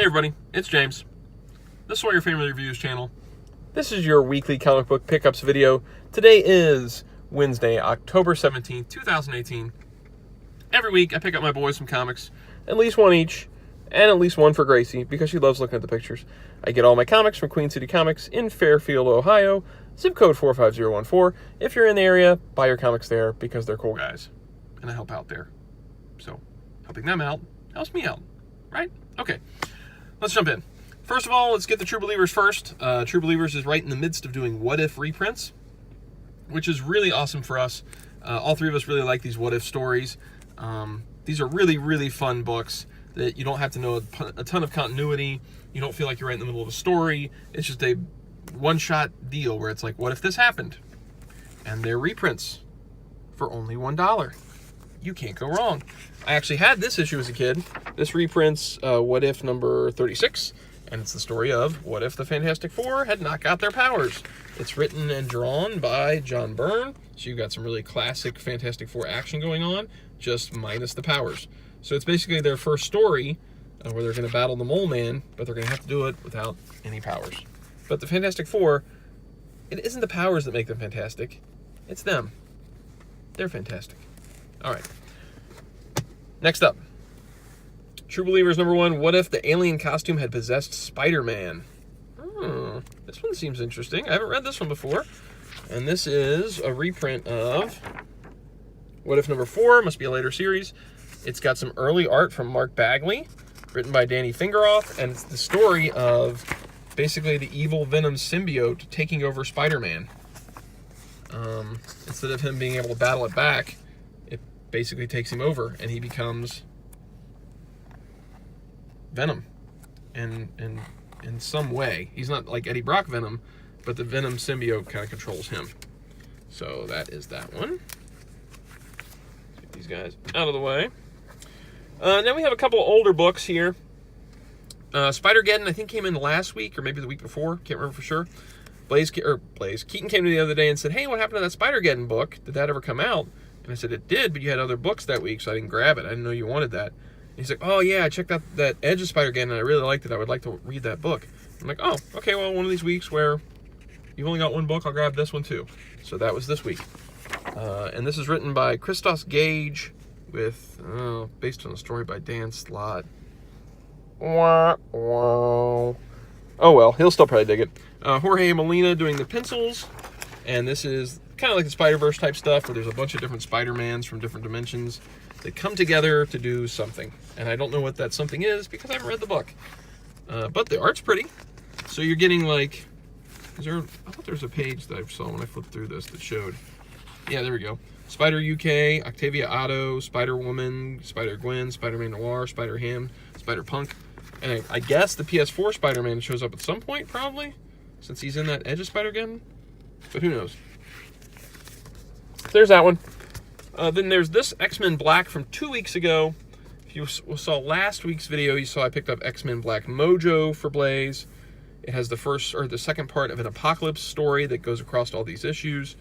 everybody, it's James. This is All Your Family Reviews channel. This is your weekly comic book pickups video. Today is Wednesday, October 17th, 2018. Every week I pick up my boys some comics, at least one each, and at least one for Gracie because she loves looking at the pictures. I get all my comics from Queen City Comics in Fairfield, Ohio, zip code 45014. If you're in the area, buy your comics there because they're cool guys, and I help out there. So, helping them out helps me out, right? Okay, let's jump in. First of all, let's get the True Believers first. True Believers is right in the midst of doing What If reprints, which is really awesome for us. All three of us really like these What If stories. These are really, really fun books that you don't have to know a ton of continuity. You don't feel like you're right in the middle of a story. It's just a one-shot deal where it's like, what if this happened? And they're reprints for only $1. You can't go wrong. I actually had this issue as a kid. This reprints What If number 36, and it's the story of what if the Fantastic Four had not got their powers. It's written and drawn by John Byrne, so you've got some really classic Fantastic Four action going on, just minus the powers. So it's basically their first story where they're going to battle the Mole Man, but they're going to have to do it without any powers. But the Fantastic Four, it isn't the powers that make them fantastic. It's them. They're fantastic. All right. Next up. True Believers number 1. What if the alien costume had possessed Spider-Man? This one seems interesting. I haven't read this one before. And this is a reprint of What If number 4. Must be a later series. It's got some early art from Mark Bagley, written by Danny Fingeroth, and it's the story of basically the evil Venom symbiote taking over Spider-Man. Instead of him being able to battle it back, it basically takes him over, and he becomes Venom in some way. He's not like Eddie Brock Venom, but the Venom symbiote kind of controls him. So that is that one. Get these guys out of the way. Then we have a couple older books here. Spider-Geddon, I think, came in last week, or maybe the week before. Can't remember for sure. Keaton came to me the other day and said, hey, what happened to that Spider-Geddon book? Did that ever come out? And I said, it did, but you had other books that week, so I didn't grab it. I didn't know you wanted that. And he's like, oh, yeah, I checked out that Edge of Spider-Geddon, and I really liked it. I would like to read that book. I'm like, oh, okay, well, one of these weeks where you've only got one book, I'll grab this one too. So that was this week. And this is written by Christos Gage with, based on a story by Dan Slott. Wah, wah. Oh, well, he'll still probably dig it. Jorge Molina doing the pencils. And this is kind of like the Spider-Verse type stuff where there's a bunch of different Spider-Mans from different dimensions that come together to do something. And I don't know what that something is because I haven't read the book. But the art's pretty. So you're getting like... I thought there was a page that I saw when I flipped through this that showed... Yeah, there we go. Spider UK, Octavia Otto, Spider-Woman, Spider-Gwen, Spider-Man Noir, Spider-Ham, Spider-Punk. And I guess the PS4 Spider-Man shows up at some point, probably, since he's in that Edge of Spider-Geddon. But who knows? There's that one. Then there's this X-Men Black from 2 weeks ago. If you saw last week's video, you saw I picked up X-Men Black Mojo for Blaze. It has the second part of an Apocalypse story that goes across all these issues.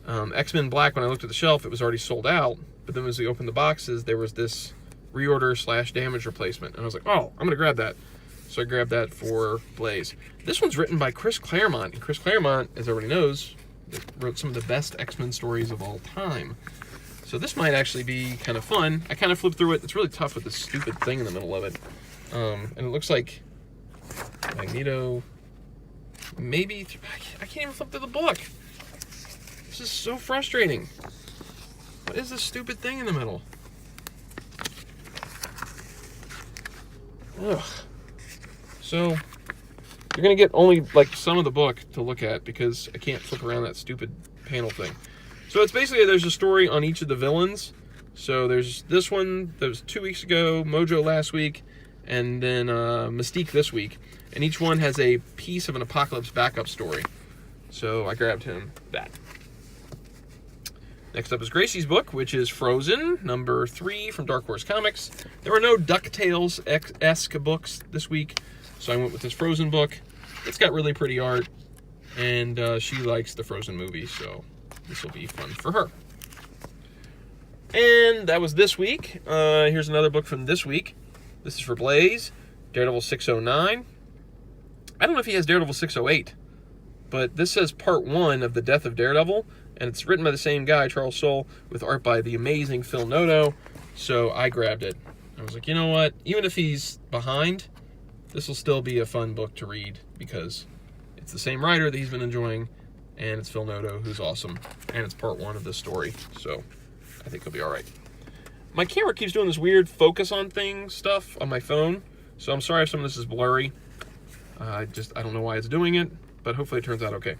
X-Men Black, when I looked at the shelf, it was already sold out. But then as we opened the boxes, there was this reorder / damage replacement. And I was like, oh, I'm going to grab that. So I grabbed that for Blaze. This one's written by Chris Claremont. And Chris Claremont, as everybody knows, wrote some of the best X-Men stories of all time. So this might actually be kind of fun. I kind of flipped through it. It's really tough with this stupid thing in the middle of it. And it looks like Magneto. Maybe... I can't even flip through the book. This is so frustrating. What is this stupid thing in the middle? Ugh. So, you're going to get only, like, some of the book to look at because I can't flip around that stupid panel thing. So, it's basically, there's a story on each of the villains. So, there's this one that was 2 weeks ago, Mojo last week, and then Mystique this week. And each one has a piece of an Apocalypse backup story. So, I grabbed him that. Next up is Gracie's book, which is Frozen, number 3 from Dark Horse Comics. There were no DuckTales-esque books this week, so I went with this Frozen book. It's got really pretty art, and she likes the Frozen movie, so this will be fun for her. And that was this week. Here's another book from this week. This is for Blaze. Daredevil 609. I don't know if he has Daredevil 608, but this says part 1 of The Death of Daredevil, and it's written by the same guy, Charles Soule, with art by the amazing Phil Noto, so I grabbed it. I was like, you know what? Even if he's behind, this will still be a fun book to read because it's the same writer that he's been enjoying, and it's Phil Noto, who's awesome, and it's part 1 of this story, so I think he'll be all right. My camera keeps doing this weird focus on things stuff on my phone, so I'm sorry if some of this is blurry. I don't know why it's doing it, but hopefully it turns out okay.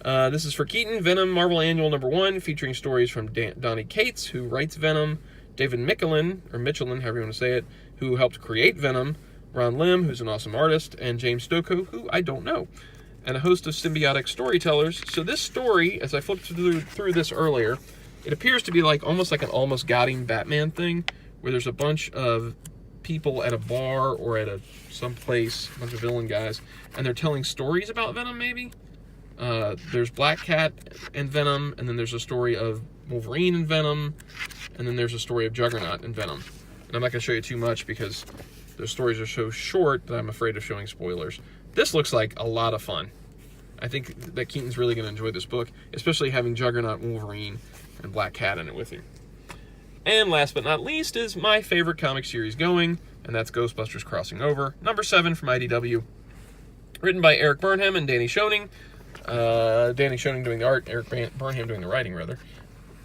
This is for Keaton, Venom Marvel Annual #1, featuring stories from Donny Cates, who writes Venom, David Michelin, however you want to say it, who helped create Venom, Ron Lim, who's an awesome artist, and James Stokoe, who I don't know, and a host of symbiotic storytellers. So this story, as I flipped through this earlier, it appears to be like almost like an Almost Got Him Batman thing, where there's a bunch of people at a bar or at some place, a bunch of villain guys, and they're telling stories about Venom, maybe? There's Black Cat and Venom, and then there's a story of Wolverine and Venom, and then there's a story of Juggernaut and Venom. And I'm not going to show you too much because the stories are so short that I'm afraid of showing spoilers. This looks like a lot of fun. I think that Keaton's really going to enjoy this book, especially having Juggernaut, Wolverine, and Black Cat in it with you. And last but not least is my favorite comic series going, and that's Ghostbusters Crossing Over, #7 from IDW. Written by Eric Burnham and Danny Schoening. Danny Schoening doing the art, Eric Burnham doing the writing, rather.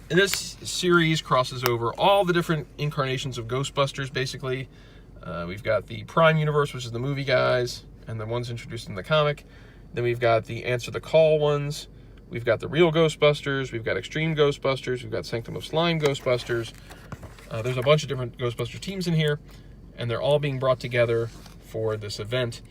And this series crosses over all the different incarnations of Ghostbusters, basically. We've got the Prime Universe, which is the movie guys, and the ones introduced in the comic. Then we've got the Answer the Call ones. We've got the real Ghostbusters. We've got Extreme Ghostbusters. We've got Sanctum of Slime Ghostbusters. There's a bunch of different Ghostbuster teams in here, and they're all being brought together for this event.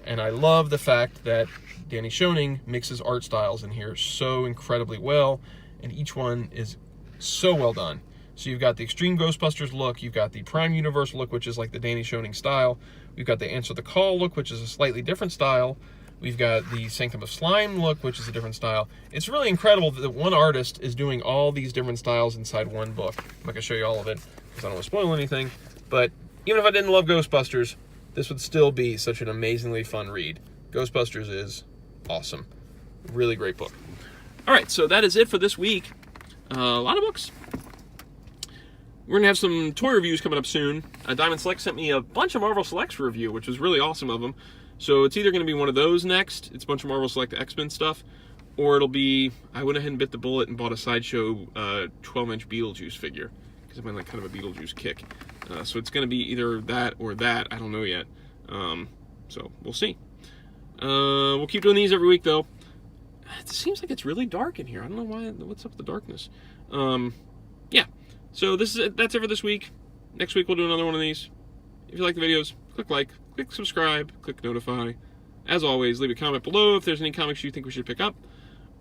And I love the fact that Danny Schoening mixes art styles in here so incredibly well, and each one is so well done. So you've got the Extreme Ghostbusters look, you've got the Prime Universe look, which is like the Danny Schoening style. We've got the Answer the Call look, which is a slightly different style. We've got the Sanctum of Slime look, which is a different style. It's really incredible that one artist is doing all these different styles inside one book. I'm not going to show you all of it because I don't want to spoil anything. But even if I didn't love Ghostbusters, this would still be such an amazingly fun read. Ghostbusters is awesome. Really great book. All right, so that is it for this week. A lot of books. We're going to have some toy reviews coming up soon. Diamond Select sent me a bunch of Marvel Selects for review, which was really awesome of them. So it's either going to be one of those next, it's a bunch of Marvel Select X-Men stuff, or it'll be, I went ahead and bit the bullet and bought a Sideshow 12-inch Beetlejuice figure, because I'm in like kind of a Beetlejuice kick. So it's going to be either that or that, I don't know yet. So we'll see. We'll keep doing these every week though. It seems like it's really dark in here. I don't know why, what's up with the darkness. Yeah, so that's it for this week. Next week we'll do another one of these. If you like the videos, click like, click subscribe, click notify. As always, leave a comment below if there's any comics you think we should pick up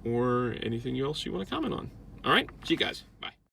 or anything else you want to comment on. All right, see you guys. Bye.